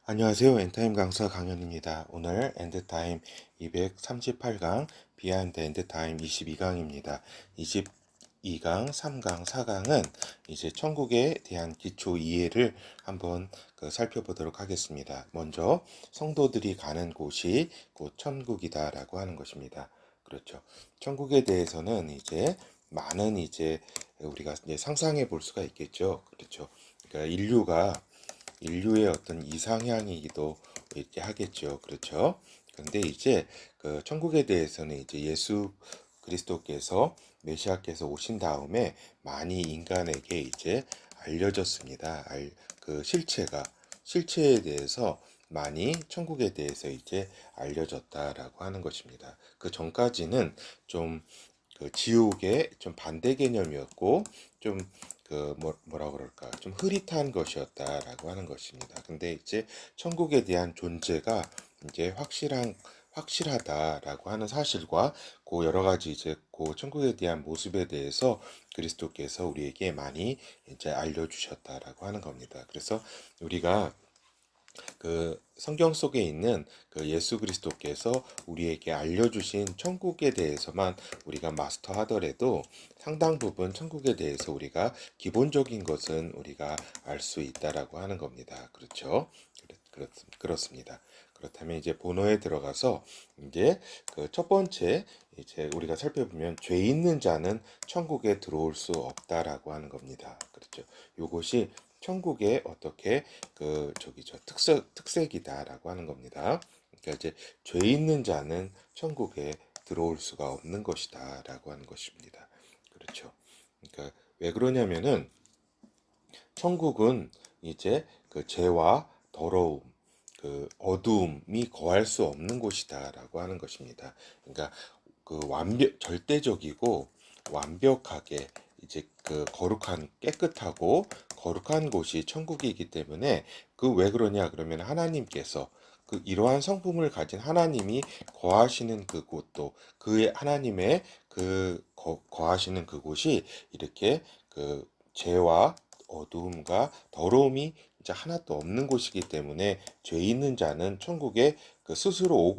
안녕하세요. 엔타임 강사 강현입니다. 오늘 엔드타임 238강 비하인드 엔드타임 22강입니다. 22강, 3강, 4강은 이제 천국에 대한 기초 이해를 한번 살펴보도록 하겠습니다. 먼저 성도들이 가는 곳이 곧 천국이다라고 하는 것입니다. 그렇죠. 천국에 대해서는 이제 많은 이제 우리가 이제 상상해 볼 수가 있겠죠. 그렇죠. 그러니까 인류의 어떤 이상향이기도 이렇게 하겠죠. 그렇죠. 근데 이제 그 천국에 대해서는 이제 예수 그리스도께서 메시아께서 오신 다음에 많이 인간에게 이제 알려졌습니다. 그 실체에 대해서 많이 천국에 대해서 이제 알려졌다라고 하는 것입니다. 그 전까지는 좀 그 지옥의 좀 반대 개념이었고 좀 뭐라 그럴까 좀 흐릿한 것이었다라고 하는 것입니다. 근데 이제 천국에 대한 존재가 이제 확실하다라고 하는 사실과 그 여러 가지 이제 그 천국에 대한 모습에 대해서 그리스도께서 우리에게 많이 이제 알려주셨다라고 하는 겁니다. 그래서 우리가 그 성경 속에 있는 그 예수 그리스도께서 우리에게 알려주신 천국에 대해서만 우리가 마스터하더라도 상당 부분 천국에 대해서 우리가 기본적인 것은 우리가 알 수 있다라고 하는 겁니다. 그렇죠? 그렇습니다. 그렇다면 이제 본어에 들어가서 이제 그 첫 번째 이제 우리가 살펴보면 죄 있는 자는 천국에 들어올 수 없다라고 하는 겁니다. 그렇죠? 요것이 천국의 어떻게 그 저기죠 특색이다라고 하는 겁니다. 그러니까 이제 죄 있는 자는 천국에 들어올 수가 없는 것이다라고 하는 것입니다. 그렇죠. 그러니까 왜 그러냐면은 천국은 이제 그 죄와 더러움, 그 어두움이 거할 수 없는 곳이다라고 하는 것입니다. 그러니까 그 절대적이고 완벽하게 이제 그 깨끗하고 거룩한 곳이 천국이기 때문에 그 왜 그러냐 그러면 하나님께서 그 이러한 성품을 가진 하나님이 거하시는 그곳도 그의 하나님의 거하시는 그곳이 이렇게 그 죄와 어두움과 더러움이 이제 하나도 없는 곳이기 때문에 죄 있는 자는 천국에 그 스스로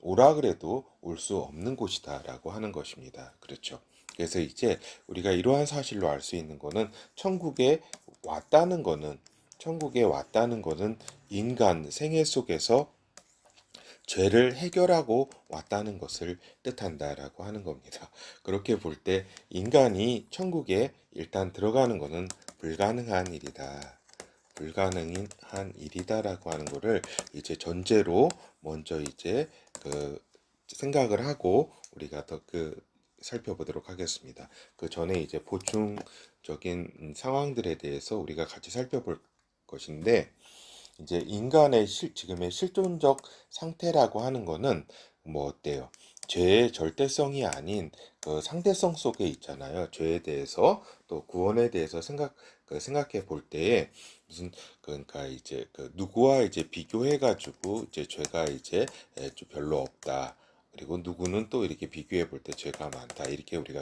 오라 그래도 올 수 없는 곳이다라고 하는 것입니다. 그렇죠. 그래서 이제 우리가 이러한 사실로 알 수 있는 거는 천국에 왔다는 거는 인간 생애 속에서 죄를 해결하고 왔다는 것을 뜻한다라고 하는 겁니다. 그렇게 볼 때 인간이 천국에 일단 들어가는 것은 불가능한 일이다. 불가능한 일이다라고 하는 거를 이제 전제로 먼저 이제 그 생각을 하고 우리가 더 살펴보도록 하겠습니다. 그 전에 이제 보충적인 상황들에 대해서 우리가 같이 살펴볼 것인데 이제 지금의 실존적 상태라고 하는 거는 뭐 어때요? 죄의 절대성이 아닌 그 상대성 속에 있잖아요. 죄에 대해서 또 구원에 대해서 생각해 볼 때에 무슨 그러니까 이제 그 누구와 이제 비교해 가지고 이제 죄가 이제 좀 별로 없다. 그리고 누구는 또 이렇게 비교해 볼 때 죄가 많다. 이렇게 우리가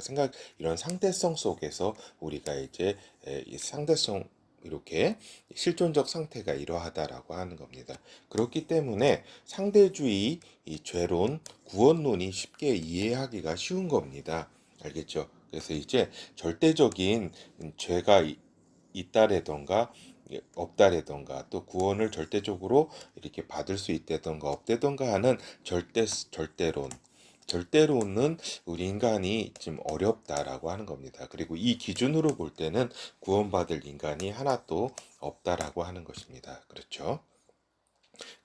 이런 상대성 속에서 우리가 이제 이 상대성 이렇게 실존적 상태가 이러하다라고 하는 겁니다. 그렇기 때문에 상대주의 이 죄론, 구원론이 쉽게 이해하기가 쉬운 겁니다. 알겠죠? 그래서 이제 절대적인 죄가 있다라던가 없다라던가 또 구원을 절대적으로 이렇게 받을 수 있다던가 없다던가 하는 절대론 절대로는 우리 인간이 좀 어렵다라고 하는 겁니다. 그리고 이 기준으로 볼 때는 구원받을 인간이 하나도 없다라고 하는 것입니다. 그렇죠?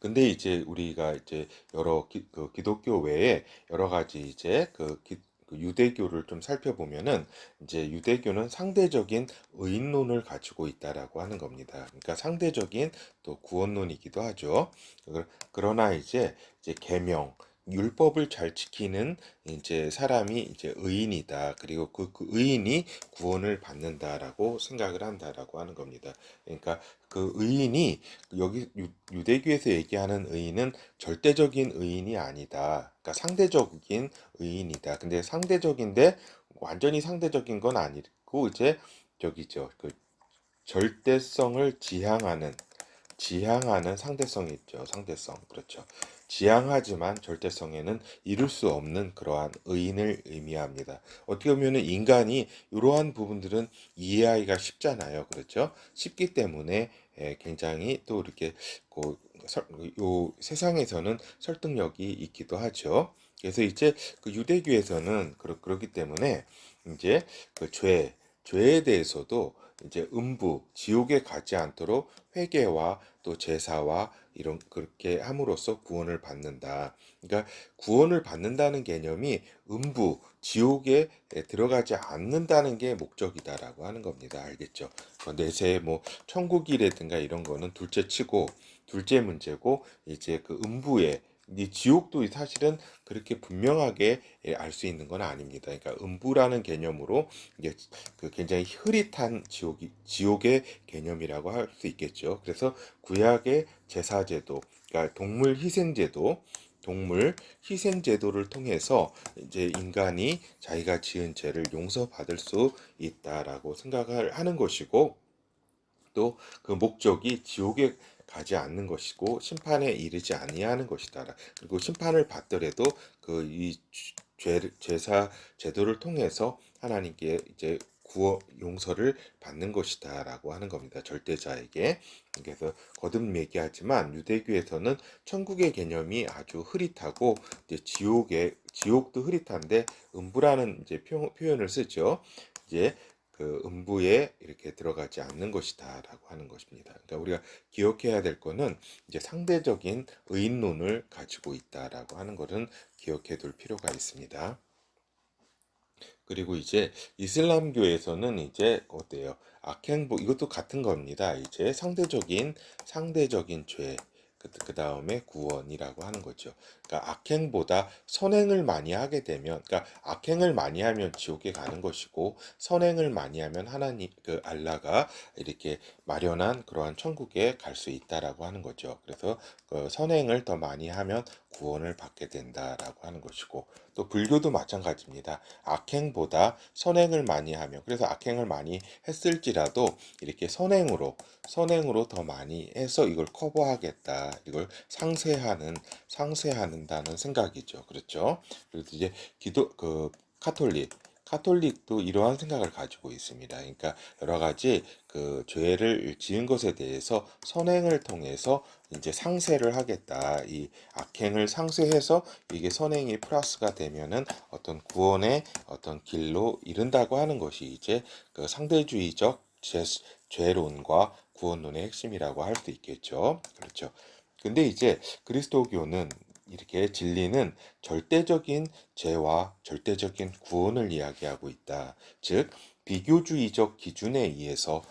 근데 이제 우리가 이제 기독교 외에 여러 가지 이제 그 유대교를 좀 살펴보면은 이제 유대교는 상대적인 의인론을 가지고 있다라고 하는 겁니다. 그러니까 상대적인 또 구원론이기도 하죠. 그러나 이제 계명 율법을 잘 지키는 이제 사람이 이제 의인이다. 그리고 그 의인이 구원을 받는다라고 생각을 한다라고 하는 겁니다. 그러니까 그 의인이 여기 유대교에서 얘기하는 의인은 절대적인 의인이 아니다. 그러니까 상대적인 의인이다. 근데 상대적인데 완전히 상대적인 건 아니고 이제 저기죠. 그 절대성을 지향하는 지향하는 상대성이 있죠. 상대성. 그렇죠. 지향하지만 절대성에는 이룰 수 없는 그러한 의인을 의미합니다. 어떻게 보면 인간이 이러한 부분들은 이해하기가 쉽잖아요. 그렇죠? 쉽기 때문에 굉장히 또 이렇게 그 요 세상에서는 설득력이 있기도 하죠. 그래서 이제 그 유대교에서는 그렇기 때문에 이제 그 죄에 대해서도 이제 음부, 지옥에 가지 않도록 회개와 또 제사와 이런 그렇게 함으로써 구원을 받는다. 그러니까 구원을 받는다는 개념이 음부, 지옥에 들어가지 않는다는 게 목적이다라고 하는 겁니다. 알겠죠? 내세 뭐 천국이라든가 이런 거는 둘째 치고 둘째 문제고 이제 그 음부에 이 지옥도 사실은 그렇게 분명하게 알 수 있는 건 아닙니다. 그러니까 음부라는 개념으로 이게 그 굉장히 흐릿한 지옥의 개념이라고 할 수 있겠죠. 그래서 구약의 제사제도, 그러니까 동물 희생 제도를 통해서 이제 인간이 자기가 지은 죄를 용서받을 수 있다라고 생각을 하는 것이고, 또 그 목적이 지옥에 가지 않는 것이고 심판에 이르지 아니하는 것이다. 그리고 심판을 받더라도 그 이 제사 제도를 통해서 하나님께 이제 구원 용서를 받는 것이다라고 하는 겁니다. 절대자에게. 그래서 거듭 얘기하지만 유대교에서는 천국의 개념이 아주 흐릿하고 이제 지옥도 흐릿한데 음부라는 이제 표현을 쓰죠. 이제 그 음부에 이렇게 들어가지 않는 것이다라고 하는 것입니다. 그러니까 우리가 기억해야 될 거는 이제 상대적인 의인론을 가지고 있다라고 하는 것은 기억해 둘 필요가 있습니다. 그리고 이제 이슬람교에서는 이제 어때요? 악행보 이것도 같은 겁니다. 이제 상대적인 죄 그 다음에 구원이라고 하는 거죠. 그러니까 악행보다 선행을 많이 하게 되면, 그러니까 악행을 많이 하면 지옥에 가는 것이고 선행을 많이 하면 하나님 그 알라가 이렇게 마련한 그러한 천국에 갈 수 있다라고 하는 거죠. 그래서 그 선행을 더 많이 하면 구원을 받게 된다라고 하는 것이고 또 불교도 마찬가지입니다. 악행보다 선행을 많이 하며 그래서 악행을 많이 했을지라도 이렇게 선행으로 더 많이 해서 이걸 커버하겠다. 이걸 상쇄하는다는 생각이죠. 그렇죠? 그래서 이제 카톨릭도 이러한 생각을 가지고 있습니다. 그러니까 여러 가지 그 죄를 지은 것에 대해서 선행을 통해서 이제 상쇄를 하겠다. 이 악행을 상쇄해서 이게 선행이 플러스가 되면은 어떤 구원의 어떤 길로 이른다고 하는 것이 이제 그 상대주의적 죄론과 구원론의 핵심이라고 할 수 있겠죠. 그렇죠. 근데 이제 그리스도교는 이렇게 진리는 절대적인 죄와 절대적인 구원을 이야기하고 있다. 즉, 비교주의적 기준에 의해서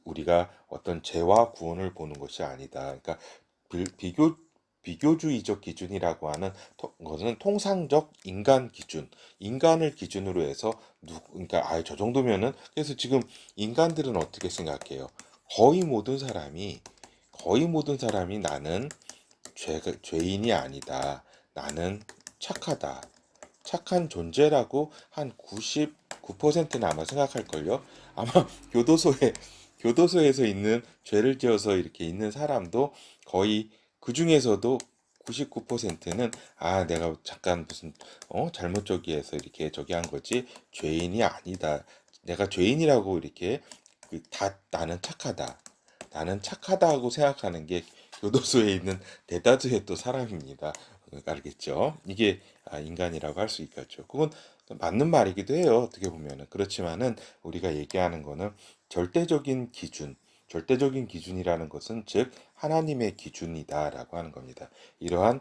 우리가 어떤 죄와 구원을 보는 것이 아니다. 그러니까 비교 비교주의적 기준이라고 하는 것은 통상적 인간 기준, 인간을 기준으로 해서 그러니까 저 정도면은 그래서 지금 인간들은 어떻게 생각해요? 거의 모든 사람이 나는 죄인이 아니다. 나는 착하다. 착한 존재라고 한 99%는 아마 생각할걸요. 아마 교도소에 교도소에서 있는 죄를 지어서 이렇게 있는 사람도 거의 그 중에서도 99%는 내가 잠깐 무슨 잘못 저기해서 이렇게 저기 한 거지 죄인이 아니다. 내가 죄인이라고 이렇게 다 나는 착하다. 나는 착하다 하고 생각하는 게 교도소에 있는 대다수의 또 사람입니다. 알겠죠? 이게 인간이라고 할 수 있겠죠. 그건 맞는 말이기도 해요. 어떻게 보면은. 그렇지만은 우리가 얘기하는 거는 절대적인 기준, 절대적인 기준이라는 것은 즉 하나님의 기준이다라고 하는 겁니다. 이러한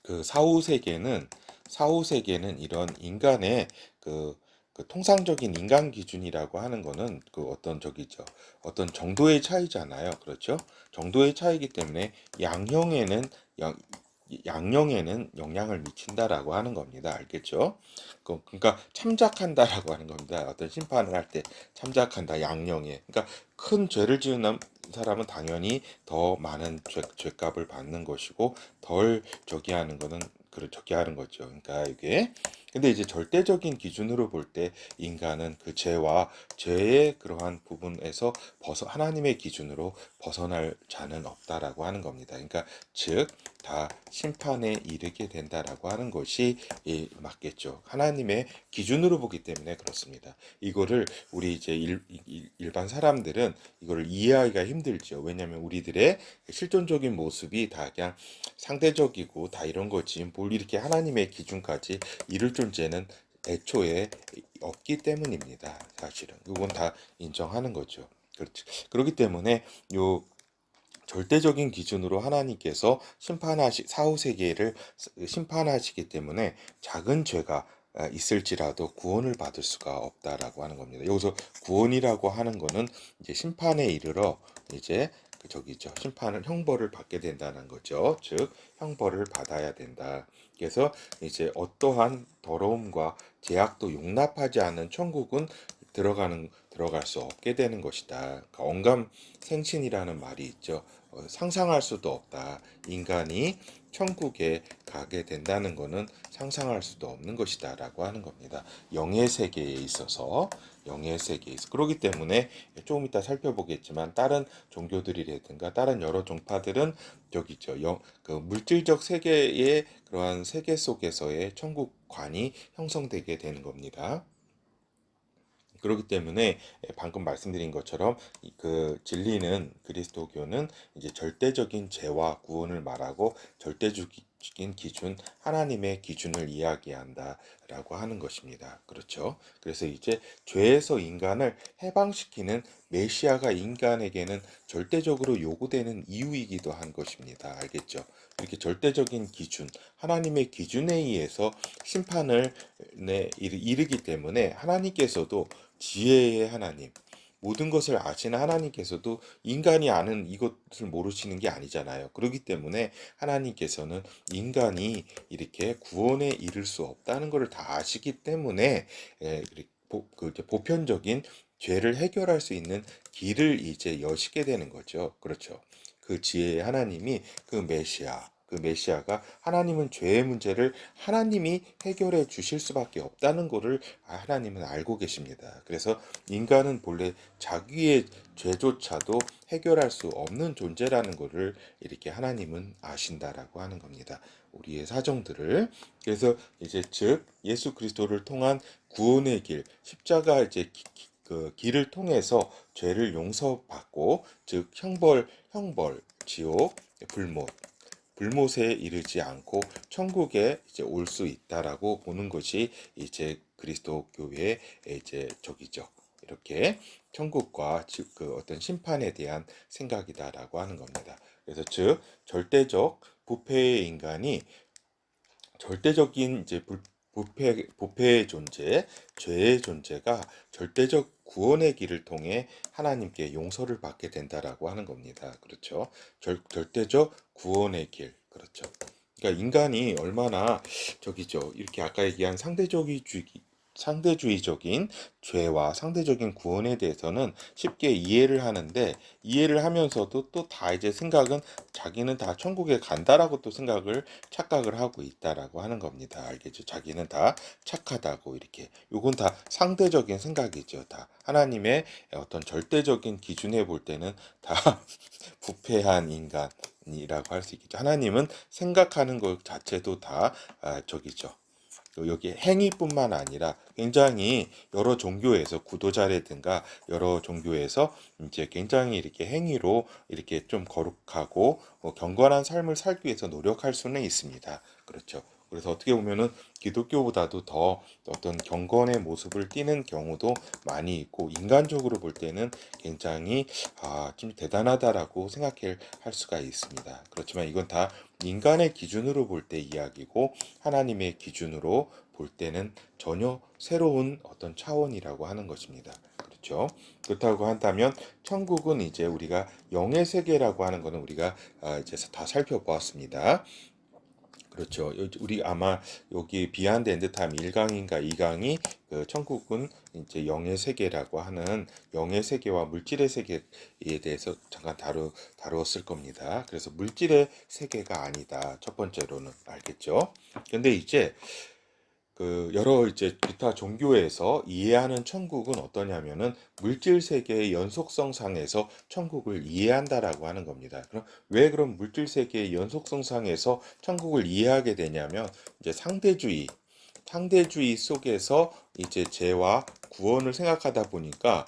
그 사후 세계는 이런 인간의 그 통상적인 인간 기준이라고 하는 거는 그 어떤 저기죠. 어떤 정도의 차이잖아요. 그렇죠? 정도의 차이기 때문에 양형에는 양, 양형에는 영향을 미친다라고 하는 겁니다. 알겠죠? 그러니까 참작한다라고 하는 겁니다. 어떤 심판을 할 때 참작한다 양형에. 그러니까 큰 죄를 지은 사람은 당연히 더 많은 죄값을 받는 것이고 덜 저기 하는 거는 저기 하는 거죠. 그러니까 이게 근데 이제 절대적인 기준으로 볼 때 인간은 그 죄와 죄의 그러한 부분에서 하나님의 기준으로 벗어날 자는 없다라고 하는 겁니다. 그러니까 즉 다 심판에 이르게 된다라고 하는 것이 맞겠죠. 하나님의 기준으로 보기 때문에 그렇습니다. 이거를 우리 이제 일반 사람들은 이거를 이해하기가 힘들죠. 왜냐하면 우리들의 실존적인 모습이 다 그냥 상대적이고 다 이런 거지 뭘 이렇게 하나님의 기준까지 이룰 존재는 애초에 없기 때문입니다. 사실은 이건 다 인정하는 거죠. 그렇지. 그렇기 때문에 요 절대적인 기준으로 하나님께서 사후 세계를 심판하시기 때문에 작은 죄가 있을지라도 구원을 받을 수가 없다라고 하는 겁니다. 여기서 구원이라고 하는 거는 이제 심판에 이르러 이제 저기죠. 형벌을 받게 된다는 거죠. 즉 형벌을 받아야 된다. 그래서 이제 어떠한 더러움과 제약도 용납하지 않는 천국은 들어갈 수 없게 되는 것이다. 그러니까 언감생신이라는 말이 있죠. 상상할 수도 없다. 인간이 천국에 가게 된다는 것은 상상할 수도 없는 것이다라고 하는 겁니다. 영의 세계에 있어. 그렇기 때문에 조금 이따 살펴보겠지만 다른 종교들이라든가 다른 여러 종파들은 저기죠. 그 물질적 세계의 그러한 세계 속에서의 천국관이 형성되게 되는 겁니다. 그렇기 때문에 방금 말씀드린 것처럼 그 진리는 그리스도교는 이제 절대적인 죄와 구원을 말하고 절대적인 기준 하나님의 기준을 이야기한다라고 하는 것입니다. 그렇죠? 그래서 이제 죄에서 인간을 해방시키는 메시아가 인간에게는 절대적으로 요구되는 이유이기도 한 것입니다. 알겠죠? 이렇게 절대적인 기준, 하나님의 기준에 의해서 심판을 이르기 때문에 하나님께서도 지혜의 하나님, 모든 것을 아시는 하나님께서도 인간이 아는 이것을 모르시는 게 아니잖아요. 그렇기 때문에 하나님께서는 인간이 이렇게 구원에 이를 수 없다는 것을 다 아시기 때문에 보편적인 죄를 해결할 수 있는 길을 이제 여시게 되는 거죠. 그렇죠. 그 지혜의 하나님이 그 메시아가 하나님은 죄의 문제를 하나님이 해결해 주실 수밖에 없다는 것을 하나님은 알고 계십니다. 그래서 인간은 본래 자기의 죄조차도 해결할 수 없는 존재라는 것을 이렇게 하나님은 아신다라고 하는 겁니다. 우리의 사정들을. 그래서 이제 즉 예수 그리스도를 통한 구원의 길, 십자가 이제 그 길을 통해서 죄를 용서받고 즉 지옥, 불못에 이르지 않고 천국에 이제 올 수 있다라고 보는 것이 이제 그리스도 교회의 이제 저기죠. 이렇게 천국과 즉 그 어떤 심판에 대한 생각이다라고 하는 겁니다. 그래서 즉 절대적 부패의 인간이 절대적인 이제 부패의 존재, 죄의 존재가 절대적 구원의 길을 통해 하나님께 용서를 받게 된다라고 하는 겁니다. 그렇죠? 절대적 구원의 길. 그렇죠. 그러니까 인간이 얼마나 저기죠. 이렇게 아까 얘기한 상대주의적인 죄와 상대적인 구원에 대해서는 쉽게 이해를 하는데 이해를 하면서도 또 다 이제 생각은 자기는 다 천국에 간다라고 또 착각을 하고 있다라고 하는 겁니다. 알겠죠? 자기는 다 착하다고 이렇게. 요건 다 상대적인 생각이죠. 다 하나님의 어떤 절대적인 기준에 볼 때는 다 부패한 인간이라고 할 수 있겠죠. 하나님은 생각하는 것 자체도 다 저기죠. 여기 행위뿐만 아니라 굉장히 여러 종교에서 구도자라든가 여러 종교에서 이제 굉장히 이렇게 행위로 이렇게 좀 거룩하고 경건한 삶을 살기 위해서 노력할 수는 있습니다. 그렇죠. 그래서 어떻게 보면은 기독교보다도 더 어떤 경건의 모습을 띠는 경우도 많이 있고 인간적으로 볼 때는 굉장히 좀 대단하다라고 할 수가 있습니다. 그렇지만 이건 다 인간의 기준으로 볼 때 이야기고 하나님의 기준으로 볼 때는 전혀 새로운 어떤 차원이라고 하는 것입니다. 그렇죠? 그렇다고 한다면 천국은 이제 우리가 영의 세계라고 하는 것은 우리가 이제 다 살펴보았습니다. 그렇죠. 우리 아마 여기 비하인드 엔드 타임 1강인가 2강이 그 천국은 이제 영의 세계라고 하는 영의 세계와 물질의 세계에 대해서 잠깐 다루었을 겁니다. 그래서 물질의 세계가 아니다. 첫 번째로는 알겠죠? 근데 이제 그 여러 이제 기타 종교에서 이해하는 천국은 어떠냐면은 물질 세계의 연속성 상에서 천국을 이해한다라고 하는 겁니다. 그럼 왜 그럼 물질 세계의 연속성 상에서 천국을 이해하게 되냐면 이제 상대주의 속에서 이제 죄와 구원을 생각하다 보니까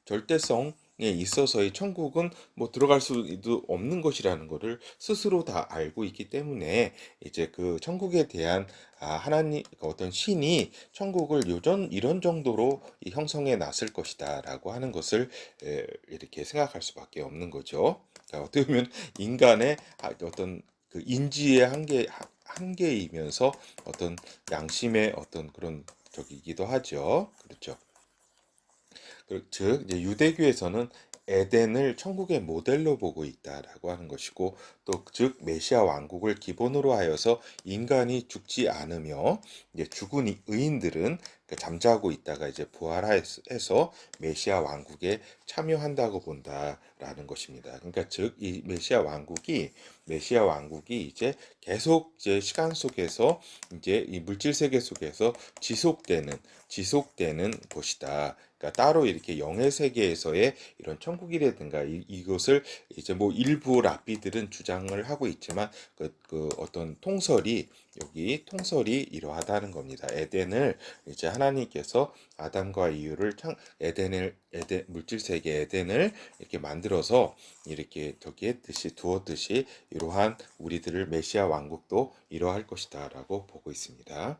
절대성에 있어서의 천국은 뭐 들어갈 수도 없는 것이라는 것을 스스로 다 알고 있기 때문에 이제 그 천국에 대한 하나님 어떤 신이 천국을 이런 정도로 형성해 놨을 것이다라고 하는 것을 이렇게 생각할 수밖에 없는 거죠. 그러니까 어떻게 보면 인간의 어떤 그 인지의 한계이면서 어떤 양심의 어떤 그런 적이기도 하죠. 그렇죠. 즉 이제 유대교에서는 에덴을 천국의 모델로 보고 있다라고 하는 것이고 또 즉 메시아 왕국을 기본으로 하여서 인간이 죽지 않으며 이제 죽은 의인들은 잠자고 있다가 이제 부활해서 메시아 왕국에 참여한다고 본다라는 것입니다. 그러니까 즉 이 메시아 왕국이 이제 계속 이제 시간 속에서 이제 이 물질 세계 속에서 지속되는 것이다. 그러니까 따로 이렇게 영의 세계에서의 이런 천국이라든가 이것을 이제 뭐 일부 랍비들은 주장을 하고 있지만 그 어떤 통설이 이러하다는 겁니다. 에덴을 이제 하나님께서 아담과 이유를 에덴 물질 세계 에덴을 이렇게 만들어서 이렇게 저기에 두었듯이 이러한 우리들을 메시아 왕국도 이러할 것이다라고 보고 있습니다.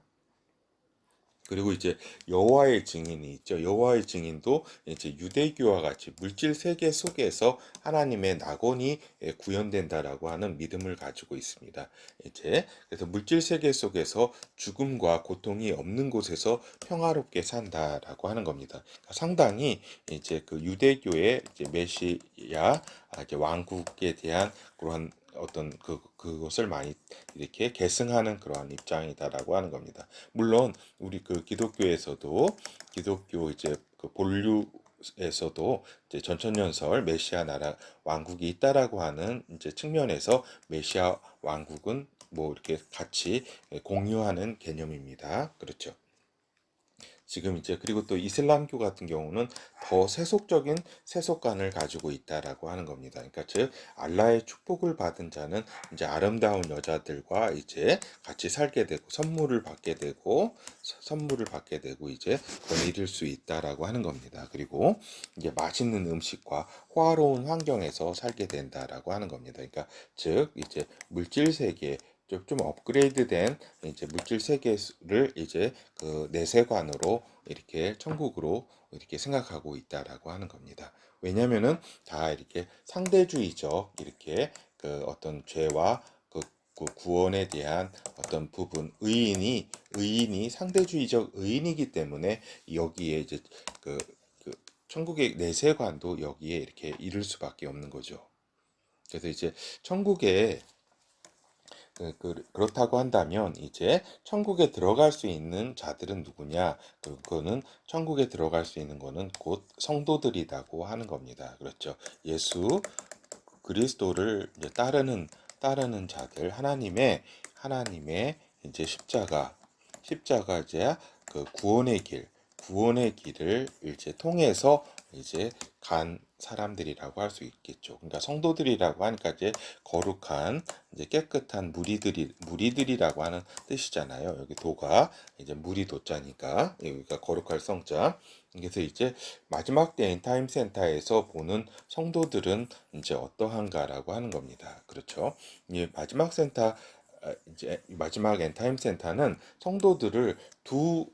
그리고 이제 여호와의 증인이 있죠. 여호와의 증인도 이제 유대교와 같이 물질 세계 속에서 하나님의 낙원이 구현된다라고 하는 믿음을 가지고 있습니다. 이제 그래서 물질 세계 속에서 죽음과 고통이 없는 곳에서 평화롭게 산다라고 하는 겁니다. 그러니까 상당히 이제 그 유대교의 이제 메시아 이제 왕국에 대한 그러한 어떤 그것을 많이 이렇게 계승하는 그러한 입장이다라고 하는 겁니다. 물론 우리 그 기독교 이제 그 본류에서도 이제 전천년설 메시아 나라 왕국이 있다라고 하는 이제 측면에서 메시아 왕국은 뭐 이렇게 같이 공유하는 개념입니다. 그렇죠. 지금 이제 그리고 또 이슬람교 같은 경우는 더 세속적인 세속관을 가지고 있다라고 하는 겁니다. 그러니까 즉 알라의 축복을 받은 자는 이제 아름다운 여자들과 이제 같이 살게 되고 선물을 받게 되고 이제 더 이룰 수 있다라고 하는 겁니다. 그리고 이제 맛있는 음식과 호화로운 환경에서 살게 된다라고 하는 겁니다. 그러니까 즉 이제 물질 세계 좀 업그레이드된 이제 물질 세계를 이제 그 내세관으로 이렇게 천국으로 이렇게 생각하고 있다라고 하는 겁니다. 왜냐면은 다 이렇게 상대주의적 이렇게 그 어떤 죄와 그 구원에 대한 어떤 부분 의인이 상대주의적 의인이기 때문에 여기에 이제 그, 그 천국의 내세관도 여기에 이렇게 이룰 수밖에 없는 거죠. 그래서 이제 천국에 그렇다고 한다면 이제 천국에 들어갈 수 있는 자들은 누구냐? 그거는 천국에 들어갈 수 있는 거는 곧 성도들이라고 하는 겁니다. 그렇죠. 예수 그리스도를 이제 따르는 자들 하나님의 이제 십자가 이제 그 구원의 길을 이제 통해서 이제 간 사람들이라고 할 수 있겠죠. 그러니까 성도들이라고 하니까 이제 거룩한 이제 깨끗한 무리들이라고 하는 뜻이잖아요. 여기 도가 이제 무리 도자니까 여기가 거룩할 성자. 그래서 이제 마지막 때 엔타임 센터에서 보는 성도들은 이제 어떠한가라고 하는 겁니다. 그렇죠? 이 이제 마지막 엔타임 센터는 성도들을 두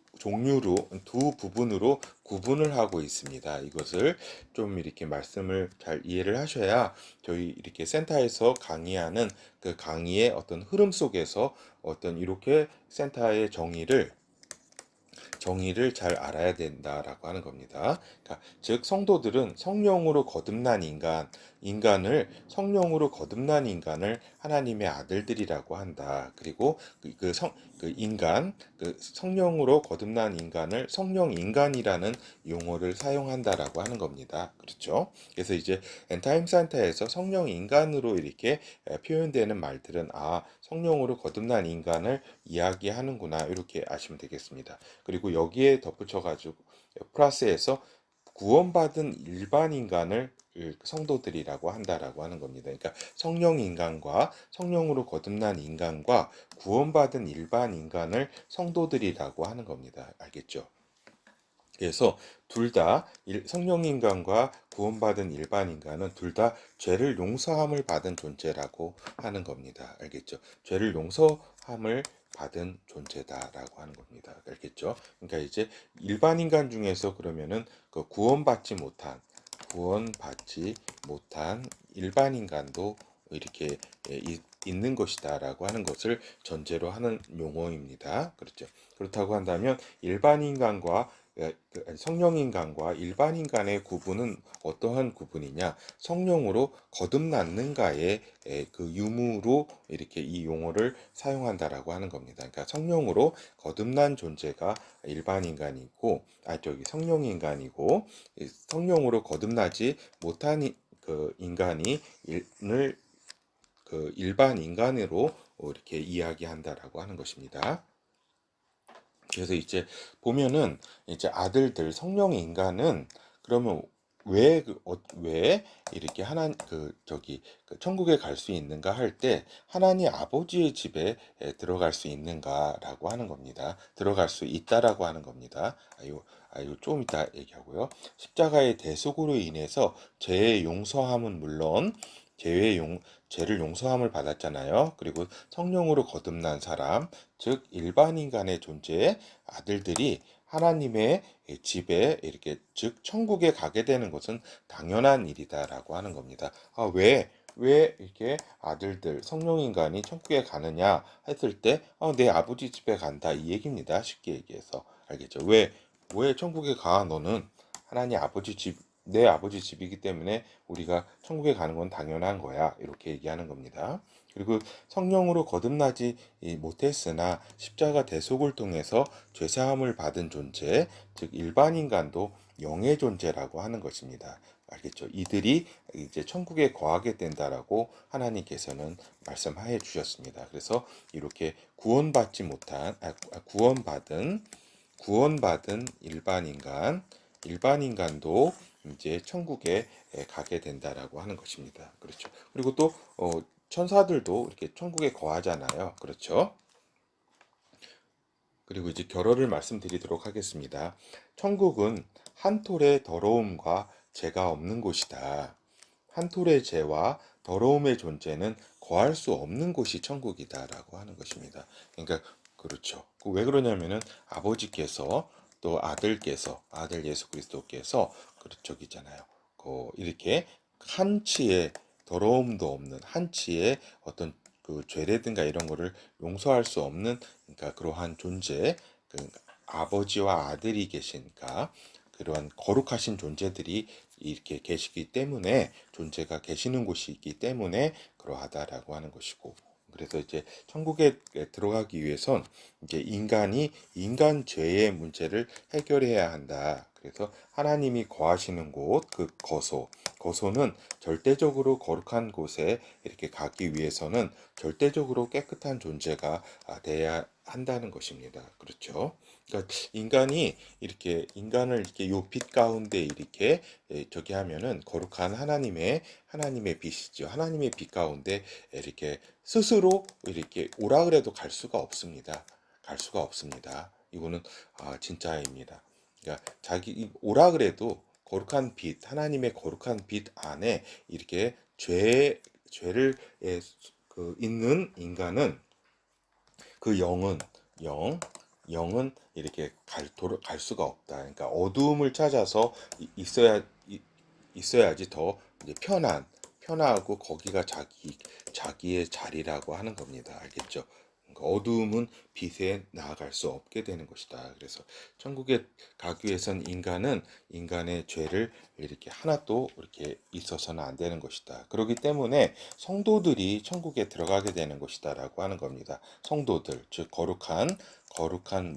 부분으로 구분을 하고 있습니다. 이것을 좀 이렇게 말씀을 잘 이해를 하셔야 저희 이렇게 센터에서 강의하는 그 강의의 어떤 흐름 속에서 어떤 이렇게 센터의 정의를 잘 알아야 된다라고 하는 겁니다. 그러니까 즉 성도들은 성령으로 거듭난 인간을 성령으로 거듭난 인간을 하나님의 아들들이라고 한다. 그리고 그 성령으로 거듭난 인간을 성령 인간이라는 용어를 사용한다라고 하는 겁니다. 그렇죠? 그래서 이제 엔타임 산타에서 성령 인간으로 이렇게 표현되는 말들은 성령으로 거듭난 인간을 이야기하는구나 이렇게 아시면 되겠습니다. 그리고 여기에 덧붙여 가지고 플러스에서 구원받은 일반 인간을 성도들이라고 한다라고 하는 겁니다. 그러니까 성령 인간과 성령으로 거듭난 인간과 구원받은 일반 인간을 성도들이라고 하는 겁니다. 알겠죠? 그래서 둘 다 성령 인간과 구원받은 일반 인간은 둘 다 죄를 용서함을 받은 존재라고 하는 겁니다. 알겠죠? 죄를 용서함을 받은 존재다라고 하는 겁니다. 알겠죠? 그러니까 이제 일반 인간 중에서 그러면은 그 구원받지 못한 일반 인간도 이렇게 있는 것이다라고 하는 것을 전제로 하는 용어입니다. 그렇죠? 그렇다고 한다면 일반 인간과 성령 인간과 일반 인간의 구분은 어떠한 구분이냐? 성령으로 거듭났는가의 그 유무로 이렇게 이 용어를 사용한다라고 하는 겁니다. 그러니까 성령으로 거듭난 존재가 일반 인간이고, 성령 인간이고, 성령으로 거듭나지 못한 그 인간이 그 일반 인간으로 이렇게 이야기한다라고 하는 것입니다. 그래서 이제 보면은 이제 아들들 성령 인간은 그러면 왜 이렇게 천국에 갈 수 있는가 할 때 하나님 아버지의 집에 들어갈 수 있는가라고 하는 겁니다. 들어갈 수 있다라고 하는 겁니다. 이거 좀 이따 얘기하고요. 십자가의 대속으로 인해서 죄의 용서함은 물론 죄를 용서함을 받았잖아요. 그리고 성령으로 거듭난 사람, 즉 일반 인간의 존재의 아들들이 하나님의 집에 이렇게 즉 천국에 가게 되는 것은 당연한 일이다라고 하는 겁니다. 왜 이렇게 아들들 성령 인간이 천국에 가느냐 했을 때 내 아버지 집에 간다 이 얘기입니다. 쉽게 얘기해서 알겠죠? 왜 천국에 가 너는 하나님 아버지 집 내 아버지 집이기 때문에 우리가 천국에 가는 건 당연한 거야. 이렇게 얘기하는 겁니다. 그리고 성령으로 거듭나지 못했으나 십자가 대속을 통해서 죄사함을 받은 존재, 즉 일반 인간도 영의 존재라고 하는 것입니다. 알겠죠? 이들이 이제 천국에 거하게 된다라고 하나님께서는 말씀하여 주셨습니다. 그래서 이렇게 구원받은 일반 인간도 이제 천국에 가게 된다라고 하는 것입니다. 그렇죠. 그리고 또 천사들도 이렇게 천국에 거하잖아요. 그렇죠. 그리고 이제 결론을 말씀드리도록 하겠습니다. 천국은 한 톨의 더러움과 죄가 없는 곳이다. 한 톨의 죄와 더러움의 존재는 거할 수 없는 곳이 천국이다라고 하는 것입니다. 그러니까 그렇죠. 왜 그러냐면은 아버지께서 또 아들 예수 그리스도께서 저기잖아요. 이렇게 한치의 더러움도 없는 한치의 어떤 그 죄라든가 이런 거를 용서할 수 없는 그러니까 그러한 존재, 그 아버지와 아들이 계시니까 그러한 거룩하신 존재들이 이렇게 계시기 때문에 존재가 계시는 곳이 있기 때문에 그러하다라고 하는 것이고 그래서 이제 천국에 들어가기 위해선 이제 인간 죄의 문제를 해결해야 한다. 그래서 하나님이 거하시는 곳, 거소는 절대적으로 거룩한 곳에 이렇게 가기 위해서는 절대적으로 깨끗한 존재가 돼야 한다는 것입니다. 그렇죠? 그러니까 인간을 이렇게 요 빛 가운데 이렇게 저기 하면은 거룩한 하나님의 빛이죠. 하나님의 빛 가운데 이렇게 스스로 이렇게 오라 그래도 갈 수가 없습니다. 갈 수가 없습니다. 이거는 진짜입니다. 그러니까 오라 그래도 거룩한 빛, 하나님의 거룩한 빛 안에 이렇게 죄를 있는 인간은 그 영은 이렇게 갈 수가 없다. 그러니까 어두움을 찾아서 있어야지 더 이제 편하고 거기가 자기의 자리라고 하는 겁니다. 알겠죠? 그러니까 어두움은 빛에 나아갈 수 없게 되는 것이다. 그래서 천국에 가기 위해선 인간은 인간의 죄를 이렇게 하나도 이렇게 있어서는 안 되는 것이다. 그렇기 때문에 성도들이 천국에 들어가게 되는 것이다라고 하는 겁니다. 성도들, 즉 거룩한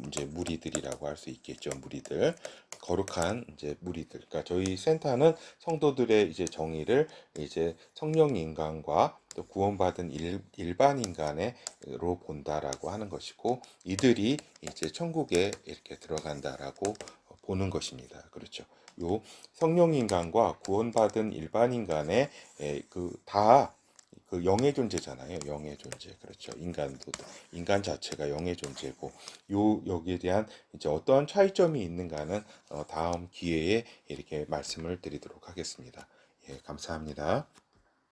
이제 무리들이라고 할 수 있겠죠. 무리들. 거룩한 이제 무리들. 그러니까 저희 센터는 성도들의 이제 정의를 이제 성령 인간과 또 구원받은 일반 인간으로 본다라고 하는 것이고, 이들이 이제 천국에 이렇게 들어간다라고 보는 것입니다. 그렇죠. 요 성령 인간과 구원받은 일반 인간의 그다 그 영의 존재잖아요. 영의 존재. 그렇죠. 인간 자체가 영의 존재고, 여기에 대한 이제 어떠한 차이점이 있는가는 다음 기회에 이렇게 말씀을 드리도록 하겠습니다. 예, 감사합니다.